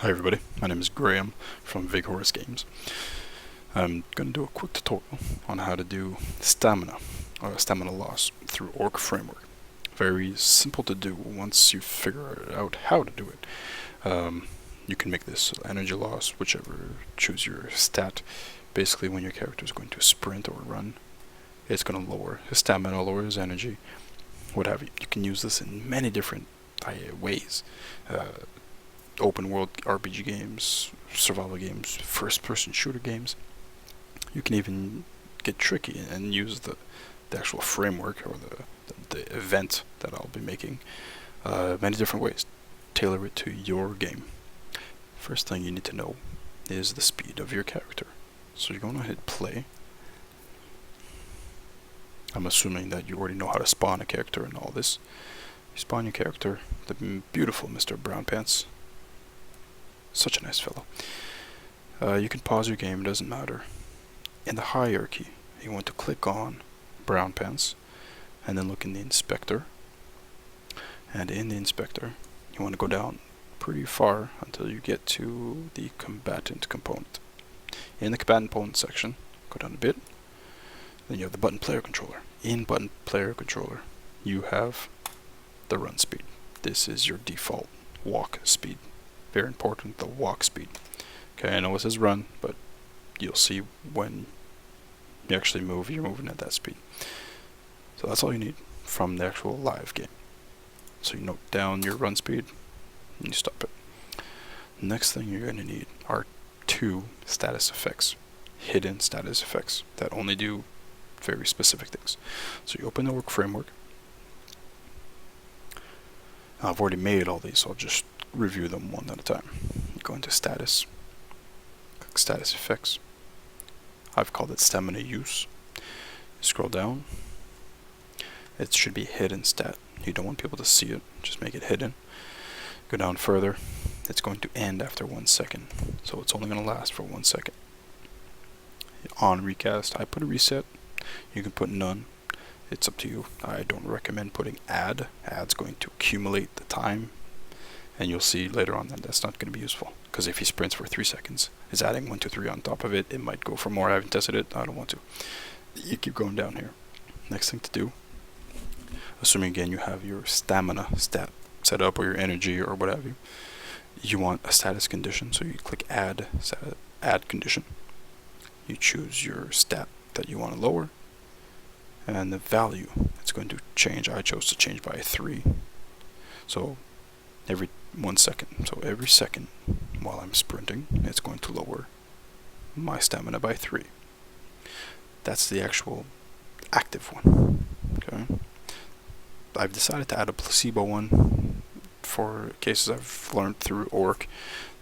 Hi everybody, my name is Graham from Vighorus Games. I'm going to do a quick tutorial on how to do stamina loss through ORK Framework. Very simple to do once you figure out how to do it. You can make this energy loss, whichever, choose your stat. Basically when your character is going to sprint or run, it's going to lower his stamina, lower his energy, what have you. You can use this in many different ways. Open world RPG games, survival games, first person shooter games. You can even get tricky and use the actual framework or the event that I'll be making many different ways. Tailor it to your game. First thing you need to know is the speed of your character. So you're going to hit play. I'm assuming that you already know how to spawn a character and all this. You spawn your character, the beautiful Mr. Brown Pants. Such a nice fellow. You can pause your game, doesn't matter. In the hierarchy, you want to click on Brown Pants and then look in the inspector. And in the inspector, you want to go down pretty far until you get to the combatant component. In the combatant component section, go down a bit. Then you have the button player controller. In button player controller, you have the run speed. This is your default walk speed. Very important, the walk speed. Okay, I know it says run, but you'll see when you actually move, you're moving at that speed. So that's all you need from the actual live game. So you note down your run speed, and you stop it. Next thing you're going to need are two status effects. Hidden status effects that only do very specific things. So you open the ORK Framework. I've already made all these, so I'll just review them one at a time. You go into status, click status effects. I've called it stamina use. Scroll down. It should be hidden stat. You don't want people to see it, just make it hidden. Go down further. It's going to end after 1 second, so it's only going to last for 1 second. On recast, I put a reset. You can put none. It's up to you. I don't recommend putting add. Add's going to accumulate the time, and you'll see later on that that's not going to be useful, because if he sprints for 3 seconds, it's adding 1, 2, 3 on top of it. It might go for more. I haven't tested it. I don't want to. You keep going down here. Next thing to do, assuming again you have your stamina stat set up or your energy or what have you, you want a status condition. So you click add condition. You choose your stat that you want to lower, and the value it's going to change. I chose to change by 3. So every 1 second. So every second while I'm sprinting, it's going to lower my stamina by 3. That's the actual active one. Okay. I've decided to add a placebo one for cases I've learned through ORK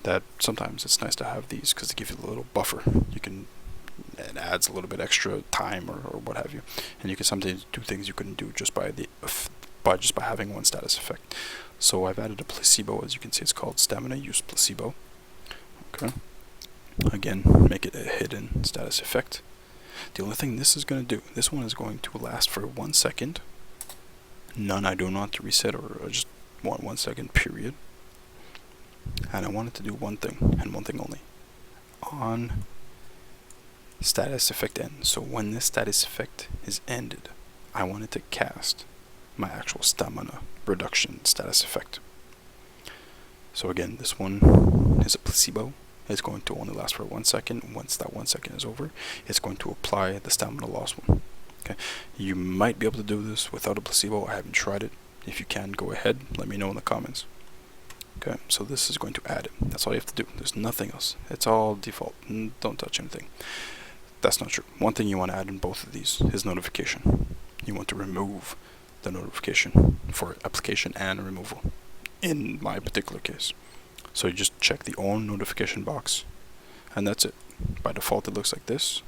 that sometimes it's nice to have these because they give you a little buffer. It adds a little bit extra time or what have you, and you can sometimes do things you couldn't do just by having one status effect. So I've added a placebo. As you can see, it's called stamina use placebo. Okay. Again, make it a hidden status effect. The only thing this is going to do, this one is going to last for 1 second. None, I don't want to reset or just want 1 second period. And I want it to do one thing and one thing only. On status effect end. So when this status effect is ended, I want it to cast my actual stamina reduction status effect. So again, this one is a placebo. It's going to only last for 1 second. Once that 1 second is over, it's going to apply the stamina loss one. Okay, you might be able to do this without a placebo. I haven't tried it. If you can, go ahead. Let me know in the comments. Okay, so this is going to add it. That's all you have to do. There's nothing else. It's all default. Don't touch anything. That's not true. One thing you want to add in both of these is notification. You want to remove the notification for application and removal in my particular case. So you just check the on notification box, and that's it. By default it looks like this.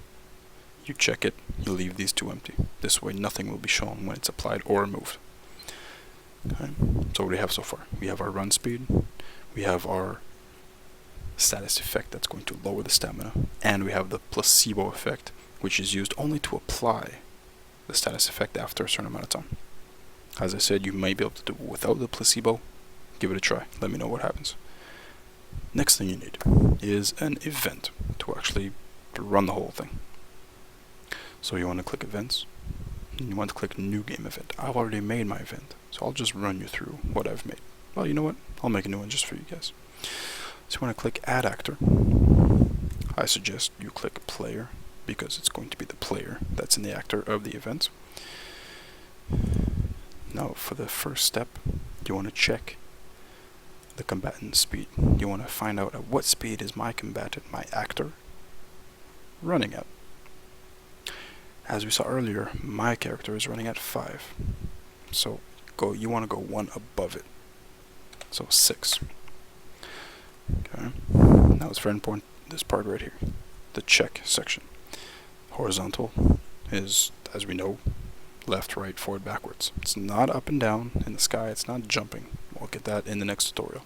You check it, you leave these two empty. This way nothing will be shown when it's applied or removed. Okay. So what do we have so far? We have our run speed, we have our status effect that's going to lower the stamina, and we have the placebo effect, which is used only to apply the status effect after a certain amount of time. As I said, you might be able to do it without the placebo. Give it a try. Let me know what happens. Next thing you need is an event to actually run the whole thing. So you want to click events, and you want to click new game event. I've already made my event, so I'll just run you through what I've made. Well, you know what? I'll make a new one just for you guys. So you want to click add actor. I suggest you click player because it's going to be the player that's in the actor of the event. Now for the first step, you want to check the combatant speed. You want to find out at what speed is my combatant, my actor, running at. As we saw earlier, my character is running at 5. So you want to go one above it. So 6. Okay. Now it's very important, this part right here, the check section. Horizontal is, as we know, left, right, forward, backwards. It's not up and down in the sky, it's not jumping. We'll get that in the next tutorial.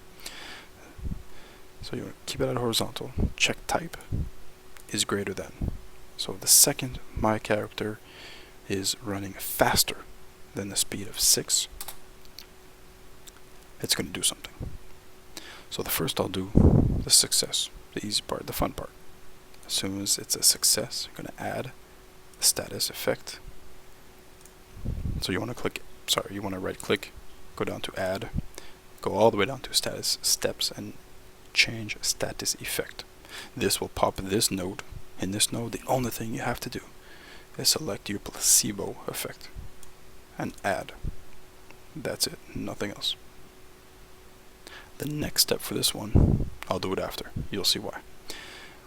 So you want to keep it at horizontal. Check type is greater than. So the second my character is running faster than the speed of 6, it's going to do something. So the first I'll do the success, the easy part, the fun part. As soon as it's a success, I'm going to add the status effect. So you want to right click, go down to add, go all the way down to status steps and change status effect. This will pop this node. In this node, the only thing you have to do is select your placebo effect and add. That's it, nothing else. The next step for this one, I'll do it after. You'll see why.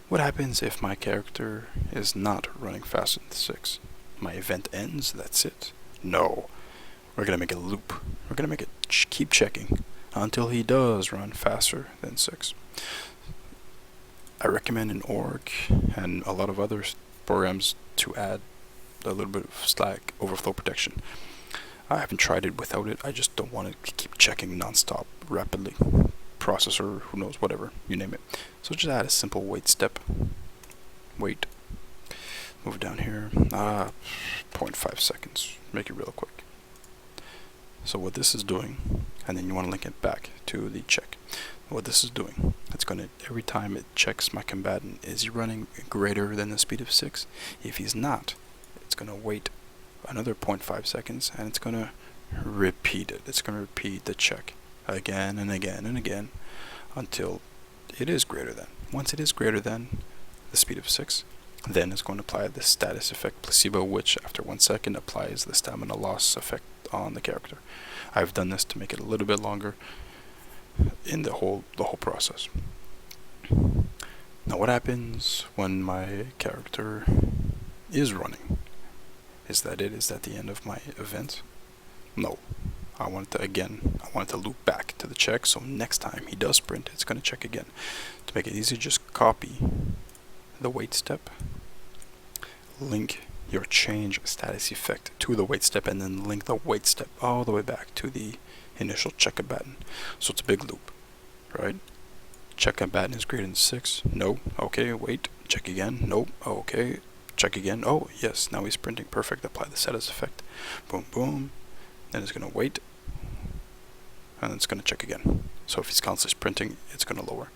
What happens if my character is not running faster than 6? My event ends, that's it? No. We're going to make a loop. We're going to make it keep checking until he does run faster than 6. I recommend in ORK and a lot of other programs to add a little bit of slack overflow protection. I haven't tried it without it. I just don't want it to keep checking non-stop rapidly. Processor, who knows, whatever, you name it. So just add a simple wait step. Wait. Move down here. 0.5 seconds. Make it real quick. So what this is doing, and then you want to link it back to the check. What this is doing, it's going to, every time it checks my combatant, is he running greater than the speed of 6? If he's not, it's going to wait another 0.5 seconds and it's going to repeat it. It's going to repeat the check again and again and again until it is greater than. Once it is greater than the speed of 6, then it's going to apply the status effect placebo, which after 1 second applies the stamina loss effect on the character. I've done this to make it a little bit longer in the whole process. Now what happens when my character is running? Is that it? Is that the end of my event? No. I want it to loop back to the check, so next time he does sprint, it's going to check again. To make it easy, just copy the wait step, link your change status effect to the wait step, and then link the wait step all the way back to the initial check combatant. So it's a big loop, right? Check combatant is greater than 6. No. Okay, wait. Check again. Nope. Okay. Check again. Oh, yes. Now he's sprinting. Perfect. Apply the status effect. Boom, boom. Then it's going to wait. And it's going to check again. So if he's constantly sprinting, it's going to lower.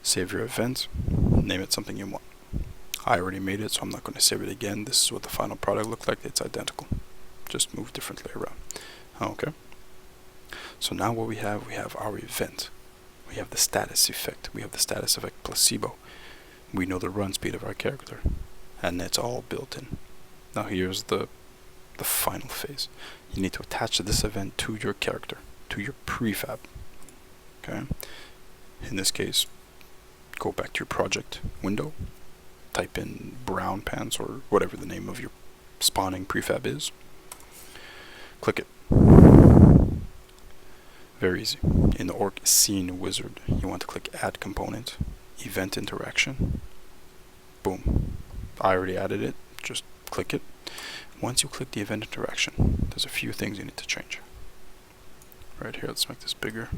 Save your event. Name it something you want. I already made it, so I'm not going to save it again. This is what the final product looked like. It's identical. Just move differently around. Okay. So now what we have our event. We have the status effect. We have the status effect placebo. We know the run speed of our character. And it's all built in. Now here's the final phase. You need to attach this event to your character, to your prefab. Okay? In this case, go back to your project window, type in brown pants or whatever the name of your spawning prefab is. Click it. Very easy. In the ORK scene wizard, you want to click add component, event interaction. Boom. I already added it. Just click it. Once you click the event interaction, there's a few things you need to change. Right here, let's make this bigger.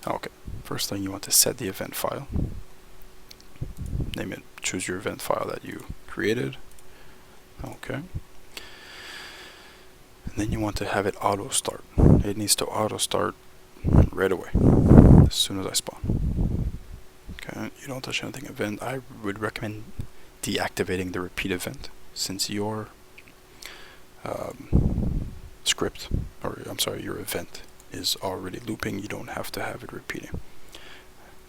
Okay. First thing, you want to set the event file. Name it. Choose your event file that you created. Okay. And then you want to have it auto start. It needs to auto start right away, as soon as I spawn. you don't touch anything event, I would recommend deactivating the repeat event, since your script, or I'm sorry, your event is already looping. You don't have to have it repeating.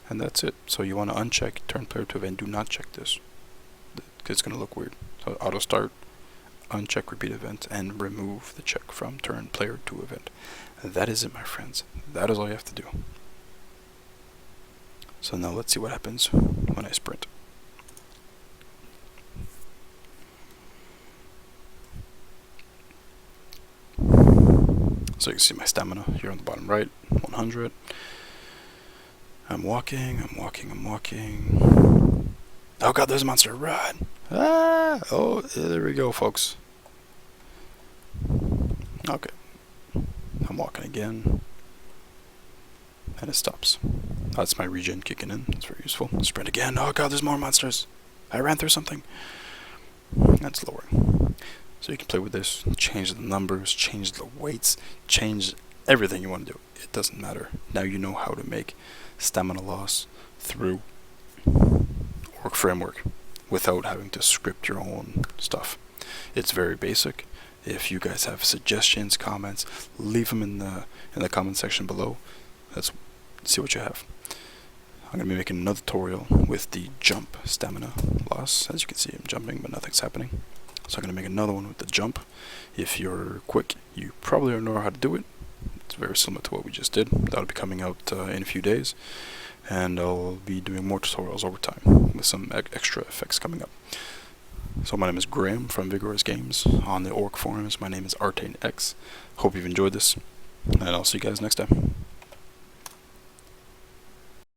And that's it. So you want to uncheck turn player to event. Do not check this, because it's going to look weird. So auto start, uncheck repeat event, and remove the check from turn player to event. And that is it, my friends. That is all you have to do. So now let's see what happens when I sprint. So you can see my stamina here on the bottom right, 100. I'm walking. Oh god, there's a monster, run! Ah! Oh, there we go, folks. Okay. I'm walking again. And it stops. That's my regen kicking in. That's very useful. Sprint again. Oh god, there's more monsters. I ran through something. That's lowering. So you can play with this, change the numbers, change the weights, change everything you want to do. It doesn't matter. Now you know how to make stamina loss through ORK Framework without having to script your own stuff. It's very basic. If you guys have suggestions, comments, leave them in the comment section below. Let's see what you have. I'm going to be making another tutorial with the jump stamina loss. As you can see, I'm jumping, but nothing's happening. So I'm going to make another one with the jump. If you're quick, you probably already know how to do it. It's very similar to what we just did. That'll be coming out in a few days. And I'll be doing more tutorials over time with some extra effects coming up. So my name is Graham from Vighorus Games. On the ORK forums, my name is ArtaneX. Hope you've enjoyed this, and I'll see you guys next time.